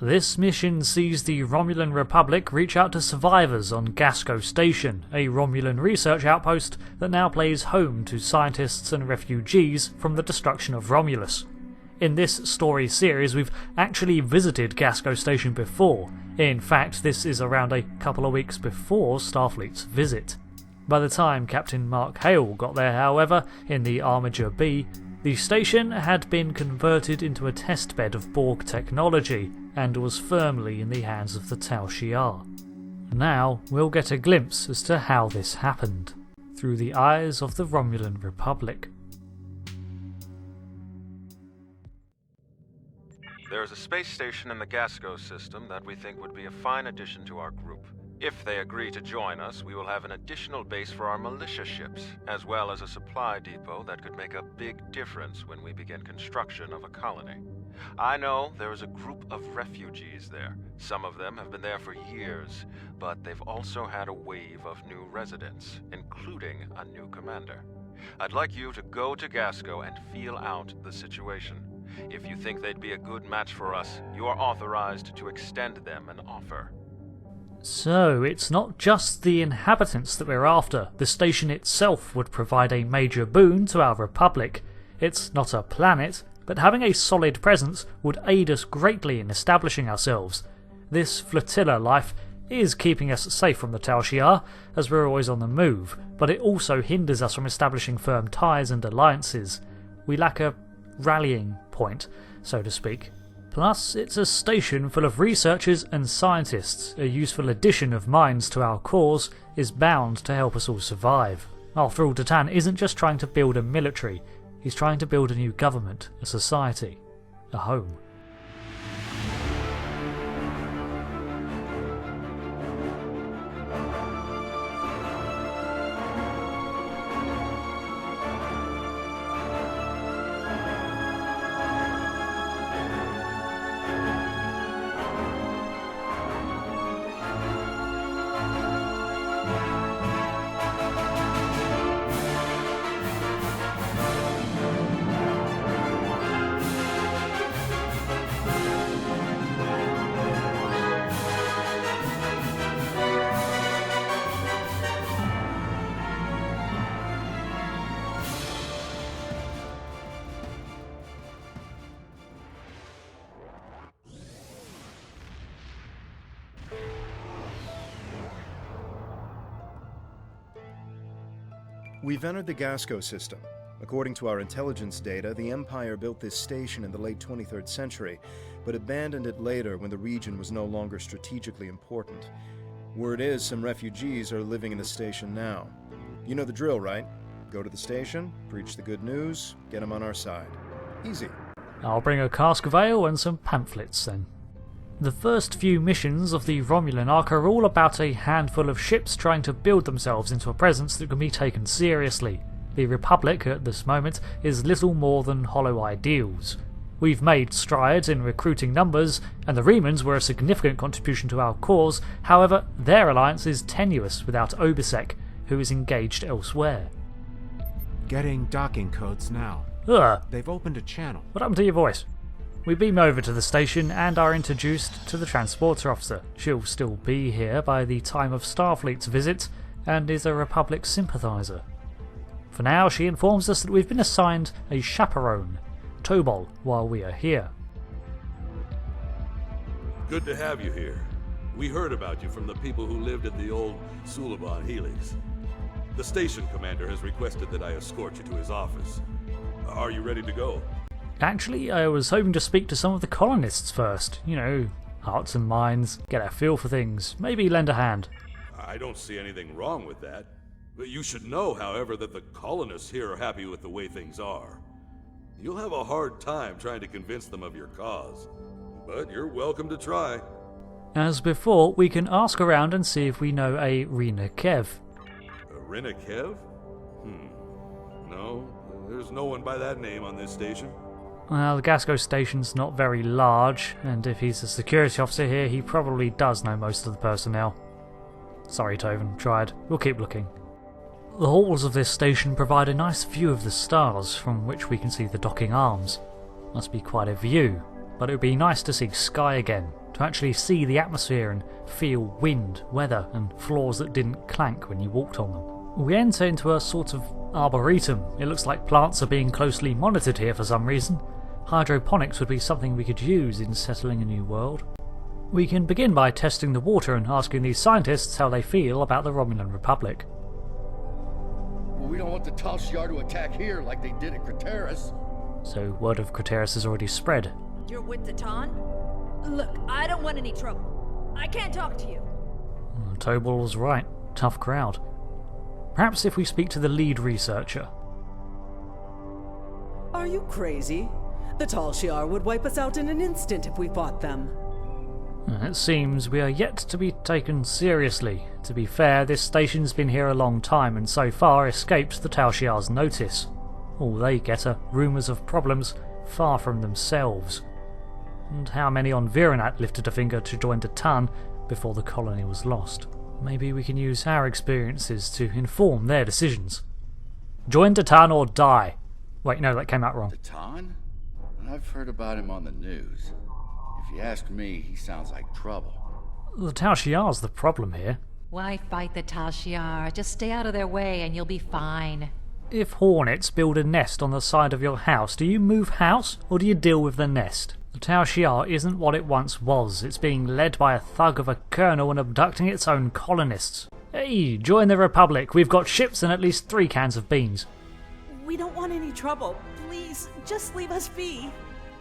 This mission sees the Romulan Republic reach out to survivors on Gasko Station, a Romulan research outpost that now plays home to scientists and refugees from the destruction of Romulus. In this story series we've actually visited Gasko Station before. In fact, this is around a couple of weeks before Starfleet's visit. By the time Captain Mark Hale got there, however, in the Armiger B, the station had been converted into a testbed of Borg technology and was firmly in the hands of the Tal Shiar. Now we'll get a glimpse as to how this happened, through the eyes of the Romulan Republic. There is a space station in the Gasko system that we think would be a fine addition to our group. If they agree to join us, we will have an additional base for our militia ships, as well as a supply depot that could make a big difference when we begin construction of a colony. I know there is a group of refugees there. Some of them have been there for years, but they've also had a wave of new residents, including a new commander. I'd like you to go to Gasko and feel out the situation. If you think they'd be a good match for us, you are authorized to extend them an offer. So, it's not just the inhabitants that we're after. The station itself would provide a major boon to our Republic. It's not a planet, but having a solid presence would aid us greatly in establishing ourselves. This flotilla life is keeping us safe from the Tal Shiar, as we're always on the move, but it also hinders us from establishing firm ties and alliances. We lack a rallying point, so to speak. Plus, it's a station full of researchers and scientists. A useful addition of minds to our cause is bound to help us all survive. After all, Datan isn't just trying to build a military, he's trying to build a new government, a society, a home. We've entered the Gasko system. According to our intelligence data, the Empire built this station in the late 23rd century, but abandoned it later when the region was no longer strategically important. Word is some refugees are living in the station now. You know the drill, right? Go to the station, preach the good news, get them on our side. Easy. I'll bring a cask of ale and some pamphlets then. The first few missions of the Romulan arc are all about a handful of ships trying to build themselves into a presence that can be taken seriously. The Republic, at this moment, is little more than hollow ideals. We've made strides in recruiting numbers, and the Remans were a significant contribution to our cause. However, their alliance is tenuous without Obisek, who is engaged elsewhere. Getting docking codes now. Ugh, They've opened a channel. what happened to your voice? We beam over to the station and are introduced to the transporter officer. She'll still be here by the time of Starfleet's visit and is a Republic sympathiser. For now, she informs us that we've been assigned a chaperone, Tobol, while we are here. Good to have you here. We heard about you from the people who lived at the old Suliban Helix. The station commander has requested that I escort you to his office. Are you ready to go? Actually, I was hoping to speak to some of the colonists first. You know, hearts and minds, get a feel for things, maybe lend a hand. I don't see anything wrong with that. But you should know, however, that the colonists here are happy with the way things are. You'll have a hard time trying to convince them of your cause. But you're welcome to try. As before, we can ask around and see if we know a Rina Kev. Rina Kev? No, there's no one by that name on this station. Well, the Gasko station's not very large, and if he's a security officer here, he probably does know most of the personnel. Sorry, Toven, tried. We'll keep looking. The halls of this station provide a nice view of the stars, from which we can see the docking arms. Must be quite a view. but it would be nice to see sky again, to actually see the atmosphere and feel wind, weather, and floors that didn't clank when you walked on them. We enter into a sort of arboretum. It looks like plants are being closely monitored here for some reason. Hydroponics would be something we could use in settling a new world. We can begin by testing the water and asking these scientists how they feel about the Romulan Republic. Well, we don't want the Tal Shiar to attack here like they did at Craterus. So word of Craterus has already spread. You're with the Ton? Look, I don't want any trouble. I can't talk to you. Tobal was right. Tough crowd. Perhaps if we speak to the lead researcher. Are you crazy? The Tal Shiar would wipe us out in an instant if we fought them. It seems we are yet to be taken seriously. To be fair, this station's been here a long time and so far escaped the Tal Shiar's notice. All they get are rumours of problems far from themselves. And how many on Virinat lifted a finger to join the Ton before the colony was lost? Maybe we can use our experiences to inform their decisions. Join the Ton or die. Wait, no, that came out wrong. The Ton? I've heard about him on the news. If you ask me, he sounds like trouble. The Tal Shiar's the problem here. Why fight the Tal Shiar? Just stay out of their way and you'll be fine. If hornets build a nest on the side of your house, do you move house or do you deal with the nest? The Tal Shiar isn't what it once was. It's being led by a thug of a colonel and abducting its own colonists. Hey, join the Republic. We've got ships and at least 3 cans of beans. We don't want any trouble. Please, just leave us be.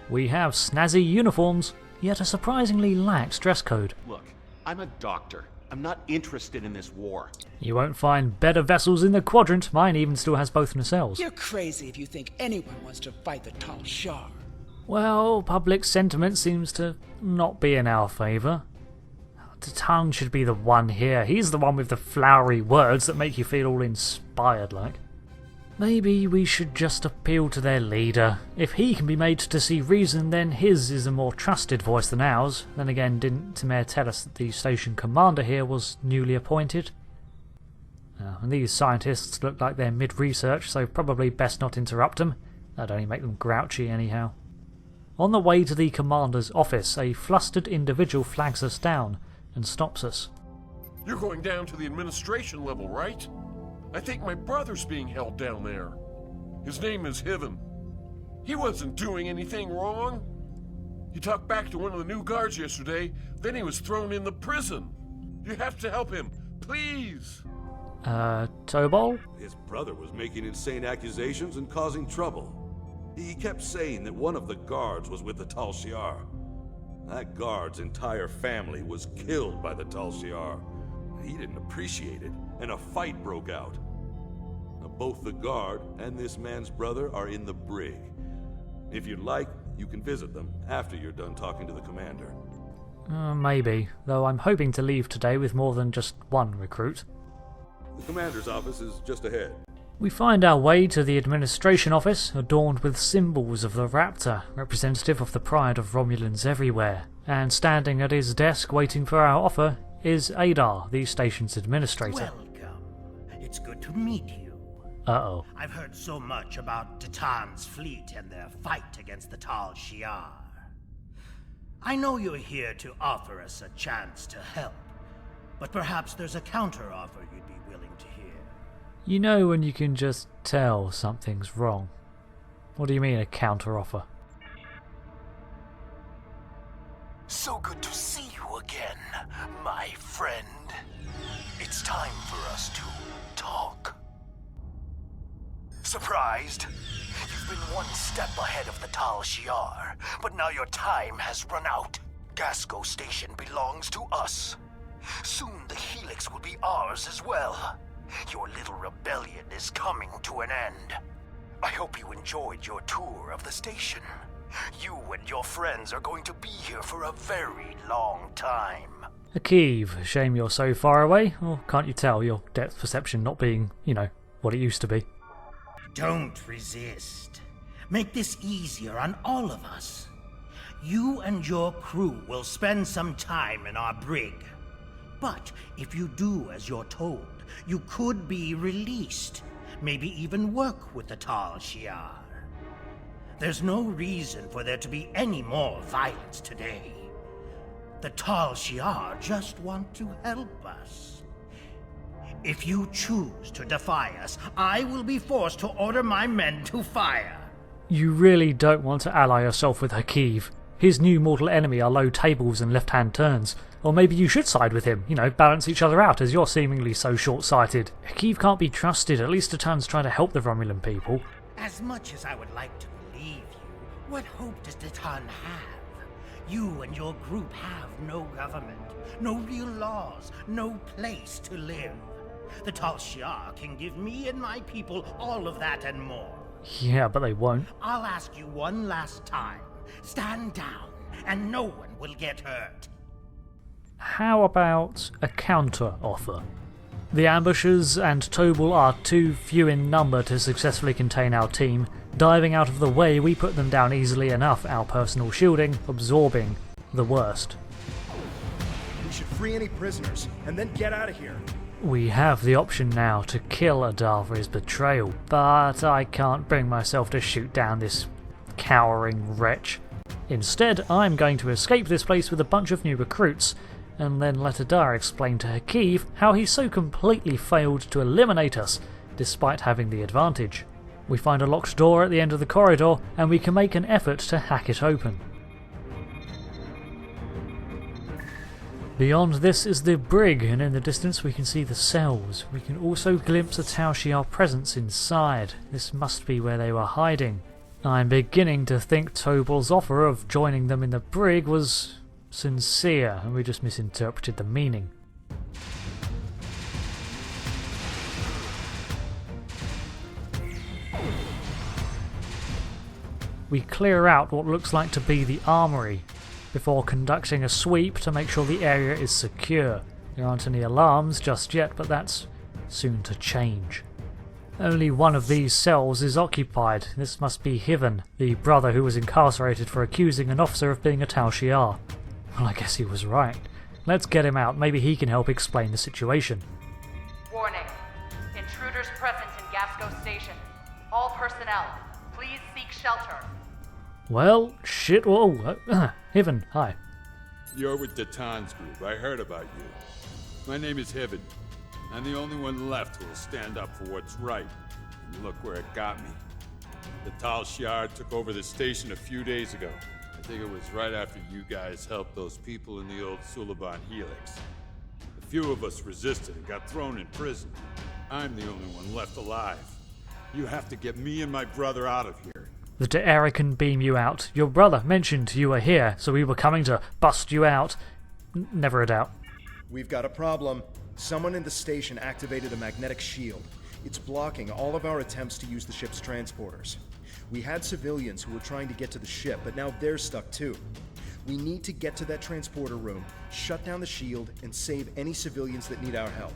We have snazzy uniforms, yet a surprisingly lax dress code. Look, I'm a doctor. I'm not interested in this war. You won't find better vessels in the quadrant. Mine even still has both nacelles. You're crazy if you think anyone wants to fight the Tal Shiar. Well, public sentiment seems to not be in our favour. The Ton should be the one here. He's the one with the flowery words that make you feel all inspired like. Maybe we should just appeal to their leader. If he can be made to see reason, then his is a more trusted voice than ours. Then again, didn't Tamir tell us that the station commander here was newly appointed? And these scientists look like they're mid-research, so probably best not interrupt them. That'd only make them grouchy anyhow. On the way to the commander's office, a flustered individual flags us down and stops us. You're going down to the administration level, right? I think my brother's being held down there. His name is Hiven. He wasn't doing anything wrong. He talked back to one of the new guards yesterday, then he was thrown in the prison. You have to help him, please. Tobal? His brother was making insane accusations and causing trouble. He kept saying that one of the guards was with the Tal Shiar. That guard's entire family was killed by the Tal Shiar. He didn't appreciate it, and a fight broke out. Now, both the guard and this man's brother are in the brig. If you'd like, you can visit them after you're done talking to the commander. Maybe, though I'm hoping to leave today with more than just one recruit. The commander's office is just ahead. We find our way to the administration office, adorned with symbols of the raptor, representative of the pride of Romulans everywhere, and standing at his desk waiting for our offer is Adar, the station's administrator. Welcome. It's good to meet you. Uh-oh. I've heard so much about Titan's fleet and their fight against the Tal Shiar. I know you're here to offer us a chance to help, but perhaps there's a counter-offer you'd be willing to hear. You know when you can just tell something's wrong. What do you mean, a counter-offer? So good to see you again, my friend. It's time for us to talk. Surprised? You've been one step ahead of the Tal Shiar, but now your time has run out. Gasko Station belongs to us. Soon the Helix will be ours as well. Your little rebellion is coming to an end. I hope you enjoyed your tour of the station. You and your friends are going to be here for a very long time. Akiv, shame you're so far away, or can't you tell your depth perception not being, what it used to be? Don't resist. Make this easier on all of us. You and your crew will spend some time in our brig. But if you do as you're told, you could be released. Maybe even work with the Tal Shiar. There's no reason for there to be any more violence today. The Tal Shiar just want to help us. If you choose to defy us, I will be forced to order my men to fire. You really don't want to ally yourself with Hakeev. His new mortal enemy are low tables and left-hand turns. Or maybe you should side with him, balance each other out as you're seemingly so short-sighted. Hakeev can't be trusted, at least Tatan's trying to help the Romulan people. As much as I would like to believe you, what hope does Titan have? You and your group have no government, no real laws, no place to live. The Tal Shiar can give me and my people all of that and more. Yeah, but they won't. I'll ask you one last time. Stand down, and no one will get hurt. How about a counter-offer? The ambushers and Tobal are too few in number to successfully contain our team. Diving out of the way, we put them down easily enough, our personal shielding absorbing the worst. We should free any prisoners, and then get out of here. We have the option now to kill Adar for his betrayal, but I can't bring myself to shoot down this cowering wretch. Instead, I'm going to escape this place with a bunch of new recruits, and then let Adar explain to Hakeev how he so completely failed to eliminate us, despite having the advantage. We find a locked door at the end of the corridor, and we can make an effort to hack it open. Beyond this is the brig, and in the distance we can see the cells. We can also glimpse a Tal Shiar presence inside. This must be where they were hiding. I'm beginning to think Tobal's offer of joining them in the brig was sincere, and we just misinterpreted the meaning. We clear out what looks like to be the armory, before conducting a sweep to make sure the area is secure. There aren't any alarms just yet, but that's soon to change. Only one of these cells is occupied. This must be Hiven, the brother who was incarcerated for accusing an officer of being a Tal Shiar. Well, I guess he was right. Let's get him out, maybe he can help explain the situation. Warning. Intruders present in Gasko Station. All personnel, please seek shelter. Well, shit, whoa, Hiven, hi. You're with Datan's group. I heard about you. My name is Hiven. I'm the only one left who will stand up for what's right. And look where it got me. The Tal Shiar took over the station a few days ago. I think it was right after you guys helped those people in the old Suliban Helix. A few of us resisted and got thrown in prison. I'm the only one left alive. You have to get me and my brother out of here. The Daera can beam you out. Your brother mentioned you were here, so we were coming to bust you out. Never a doubt. We've got a problem. Someone in the station activated a magnetic shield. It's blocking all of our attempts to use the ship's transporters. We had civilians who were trying to get to the ship, but now they're stuck too. We need to get to that transporter room, shut down the shield, and save any civilians that need our help.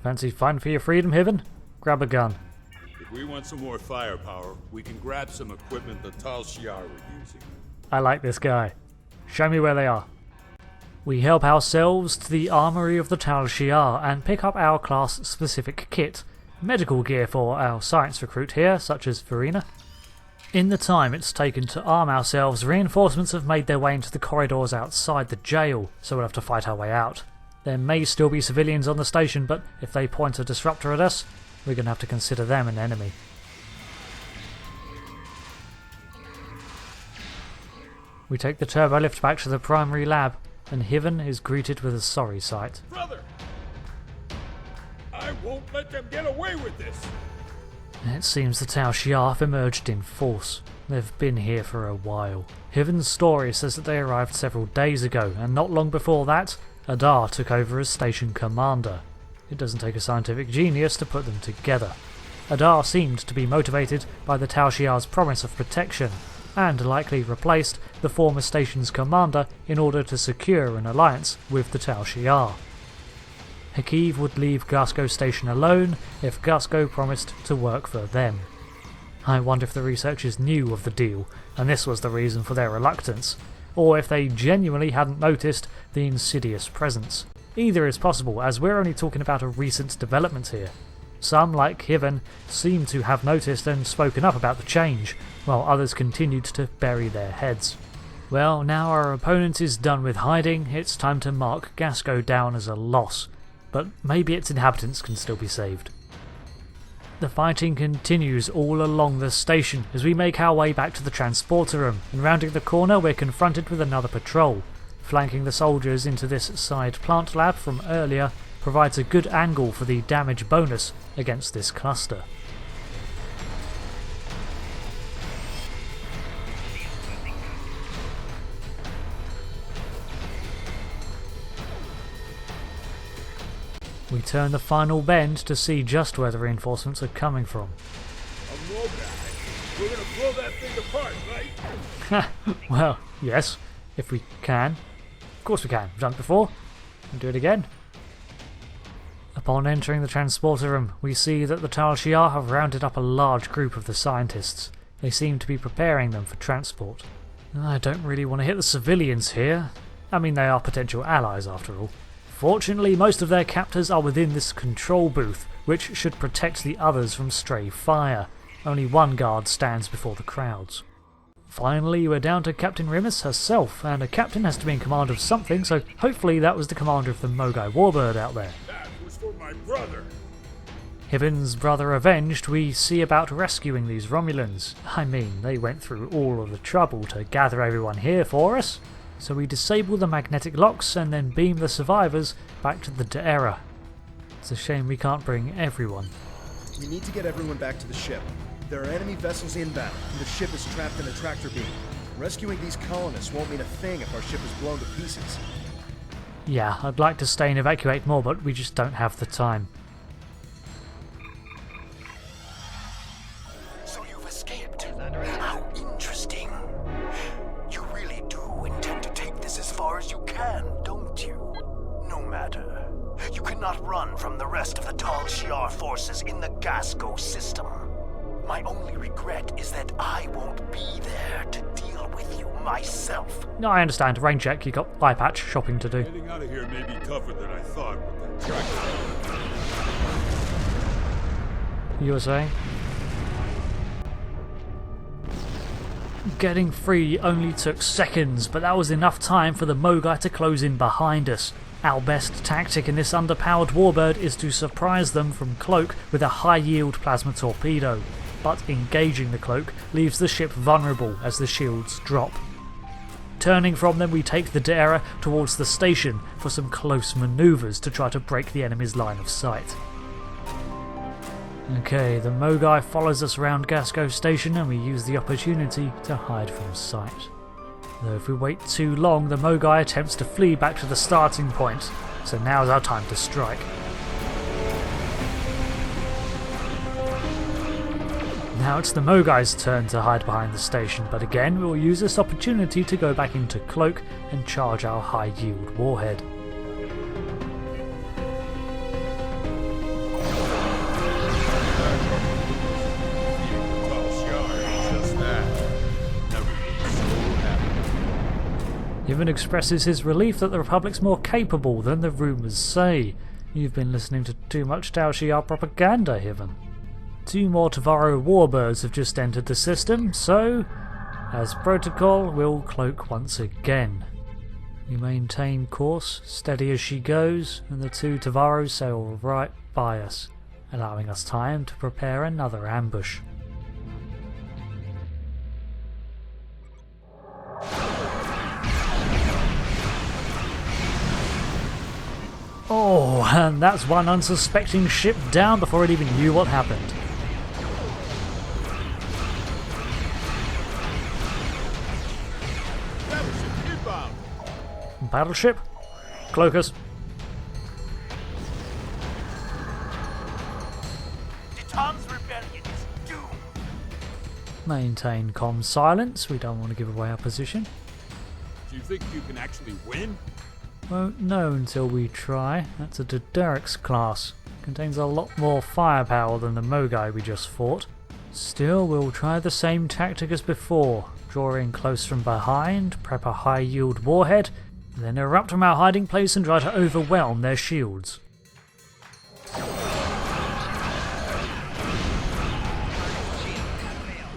Fancy fighting for your freedom, Hiven? Grab a gun. If we want some more firepower, we can grab some equipment the Tal Shiar were using. I like this guy. Show me where they are. We help ourselves to the armory of the Tal Shiar and pick up our class-specific kit. Medical gear for our science recruit here, such as Vrina. In the time it's taken to arm ourselves, reinforcements have made their way into the corridors outside the jail, so we'll have to fight our way out. There may still be civilians on the station, but if they point a disruptor at us, we're going to have to consider them an enemy. We take the turbo lift back to the primary lab, and Hiven is greeted with a sorry sight. Brother! I won't let them get away with this! It seems the Tal Shiar have emerged in force. They've been here for a while. Hiven's story says that they arrived several days ago, and not long before that, Adar took over as station commander. It doesn't take a scientific genius to put them together. Adar seemed to be motivated by the Tal Shiar's promise of protection, and likely replaced the former station's commander in order to secure an alliance with the Tal Shiar. Hakeev would leave Gasko station alone if Gasko promised to work for them. I wonder if the researchers knew of the deal, and this was the reason for their reluctance, or if they genuinely hadn't noticed the insidious presence. Either is possible, as we're only talking about a recent development here. Some, like Hiven, seem to have noticed and spoken up about the change, while others continued to bury their heads. Well, now our opponent is done with hiding, it's time to mark Gasko down as a loss, but maybe its inhabitants can still be saved. The fighting continues all along the station as we make our way back to the transporter room, and rounding the corner we're confronted with another patrol. Flanking the soldiers into this side plant lab from earlier provides a good angle for the damage bonus against this cluster. We turn the final bend to see just where the reinforcements are coming from. We're gonna blow that thing apart, right? Well, yes, if we can. Of course we can. We've done it before. We'll do it again. Upon entering the transporter room, we see that the Tal Shiar have rounded up a large group of the scientists. They seem to be preparing them for transport. I don't really want to hit the civilians here. I mean, they are potential allies after all. Fortunately, most of their captors are within this control booth, which should protect the others from stray fire. Only one guard stands before the crowds. Finally, we're down to Captain Rimus herself, and a captain has to be in command of something, so hopefully that was the commander of the Mogai warbird out there. That was for my brother. Hibbon's brother avenged, we see about rescuing these Romulans. I mean, they went through all of the trouble to gather everyone here for us. So we disable the magnetic locks and then beam the survivors back to the Daera. It's a shame we can't bring everyone. We need to get everyone back to the ship. There are enemy vessels inbound, and the ship is trapped in a tractor beam. Rescuing these colonists won't mean a thing if our ship is blown to pieces. Yeah, I'd like to stay and evacuate more, but we just don't have the time. So you've escaped. How interesting. You really do intend to take this as far as you can, don't you? No matter. You cannot run from the rest of the Tal Shiar forces in the Gasko system. My only regret is that I won't be there to deal with you myself. No, I understand. Rain check, you got eye patch shopping to do. Getting out of here may be tougher than I thought with that tractor. You were saying? Getting free only took seconds, but that was enough time for the Mogai to close in behind us. Our best tactic in this underpowered warbird is to surprise them from cloak with a high-yield plasma torpedo, but engaging the cloak leaves the ship vulnerable as the shields drop. Turning from them, we take the Daera towards the station for some close manoeuvres to try to break the enemy's line of sight. Okay, the Mogai follows us around Gasko station and we use the opportunity to hide from sight. Though if we wait too long, the Mogai attempts to flee back to the starting point, so now's our time to strike. Now it's the Mogai's turn to hide behind the station, but again we'll use this opportunity to go back into cloak and charge our high-yield warhead. Yevon expresses his relief that the Republic's more capable than the rumours say. You've been listening to too much Tal Shiar propaganda, Yevon. 2 more Tavaro warbirds have just entered the system, so, as protocol, we'll cloak once again. We maintain course, steady as she goes, and the 2 Tavaros sail right by us, allowing us time to prepare another ambush. Oh, and that's one unsuspecting ship down before it even knew what happened. Battleship inbound. Battleship? Cloak us. Titan's rebellion is doomed. Maintain comm silence, we don't want to give away our position. Do you think you can actually win? Won't know until we try. That's a Daenerys class. Contains a lot more firepower than the Mogai we just fought. Still, we'll try the same tactic as before. Draw in close from behind, prep a high-yield warhead, then erupt from our hiding place and try to overwhelm their shields.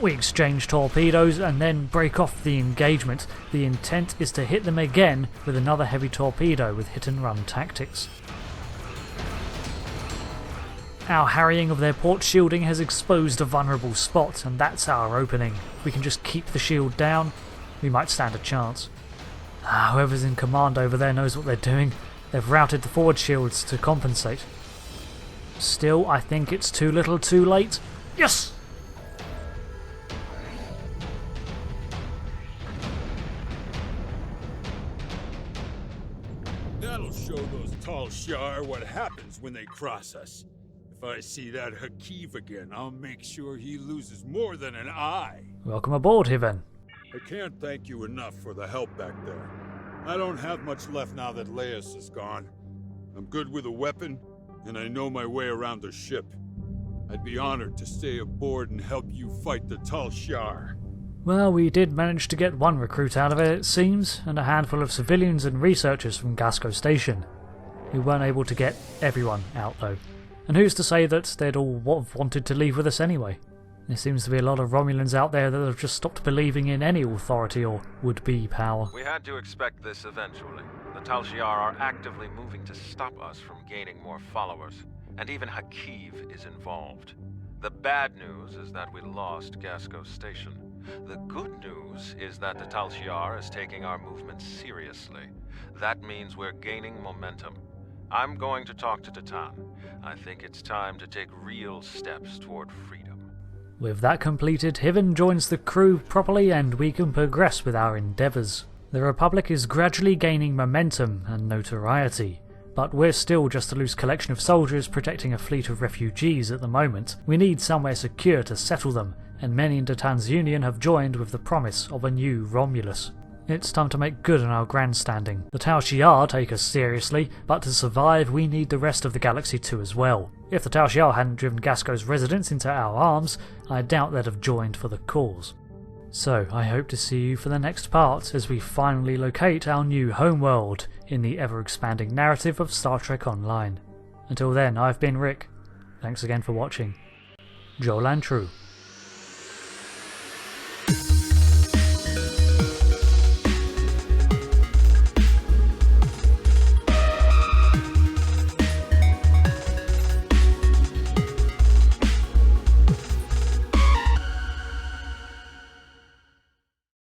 We exchange torpedoes and then break off the engagement. The intent is to hit them again with another heavy torpedo with hit-and-run tactics. Our harrying of their port shielding has exposed a vulnerable spot, and that's our opening. If we can just keep the shield down, we might stand a chance. Whoever's in command over there knows what they're doing. They've routed the forward shields to compensate. Still, I think it's too little too late. Yes! That'll show those Tal Shair what happens when they cross us. If I see that Hakeev again, I'll make sure he loses more than an eye. Welcome aboard, Hiven. I can't thank you enough for the help back there. I don't have much left now that Laius is gone. I'm good with a weapon, and I know my way around the ship. I'd be honored to stay aboard and help you fight the Tal Shair. Well, we did manage to get one recruit out of it, it seems, and a handful of civilians and researchers from Gasko Station. We weren't able to get everyone out, though. And who's to say that they'd all wanted to leave with us anyway? There seems to be a lot of Romulans out there that have just stopped believing in any authority or would-be power. We had to expect this eventually. The Tal Shiar are actively moving to stop us from gaining more followers, and even Hakeev is involved. The bad news is that we lost Gasko Station. The good news is that the Tal Shiar is taking our movement seriously. That means we're gaining momentum. I'm going to talk to Titan. I think it's time to take real steps toward freedom. With that completed, Hiven joins the crew properly and we can progress with our endeavours. The Republic is gradually gaining momentum and notoriety, but we're still just a loose collection of soldiers protecting a fleet of refugees at the moment. We need somewhere secure to settle them, and many in Titan's Union have joined with the promise of a new Romulus. It's time to make good on our grandstanding. The Tal Shiar take us seriously, but to survive we need the rest of the galaxy too as well. If the Tal Shiar hadn't driven Gasko's residents into our arms, I doubt they'd have joined for the cause. So I hope to see you for the next part as we finally locate our new homeworld in the ever-expanding narrative of Star Trek Online. Until then, I've been Rick. Thanks again for watching. Jolan True.